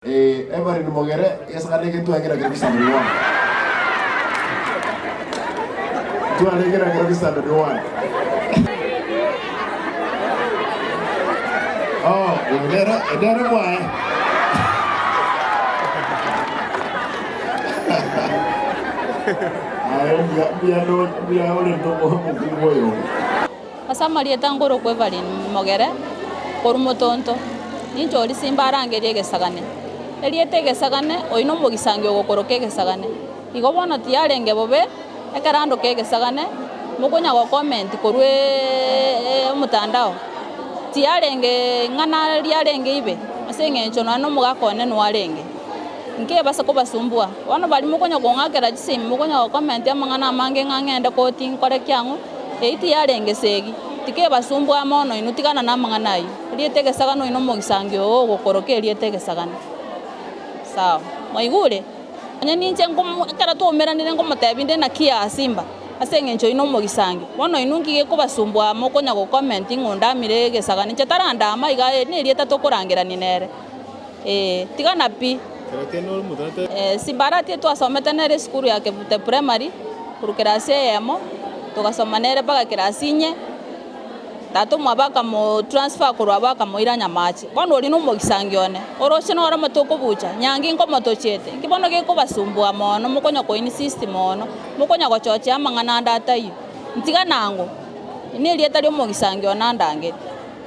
Every Mogere, yes, I get to a Gravista one. To a Gravista one. Oh, never why. We are only to Asamalia tangoro kwevalin Mogere, Kormotonto, Ninjoli Simbarange Gesagane. Elietege Sagane, or no Mogisango or Kege Sagane. You go on at Yarenge Bobe, a carando Kege Sagane, Mogonya comment, Korue Mutandao. Tiarenge, Nana Yarenge Ibe, a singing Jonano Mogako and Warenge. In Kebasakoba Sumbua, one of Mogonya Gonga, Sim, Mogonya comment among Anna Manging and the coating Korekiango, 80 Yarenge Segi. Tikeba Sumbua Mono, Nutigana Namanganai. Lietege Sagano no Mogisangio or Koroke Lietege Sagane. Sawa maigule nyanninche ngomukarato merani ngomotebinde na kia Simba asengencho ino mogisangi wono inungi ko basumbwa mokonya go comment ngunda mirege sagani chataranda maiga ne rieta to kurangira ninere tigana pi Simbarati to asometa nere skuru yake bute primary kurukirase yemo tukasoma nere baga kirasinye tato mwabaka mo transfer kurwabaka mo iranya machi bono oli no mogisangione oroshino ora matoko bucha nyangi ngo motochete kibono ge ko basumbwa mono mukonya ko in system ono mukonya ko choche amangana ndata iyo ntiga nango ne lieta lyo mogisangiona ndange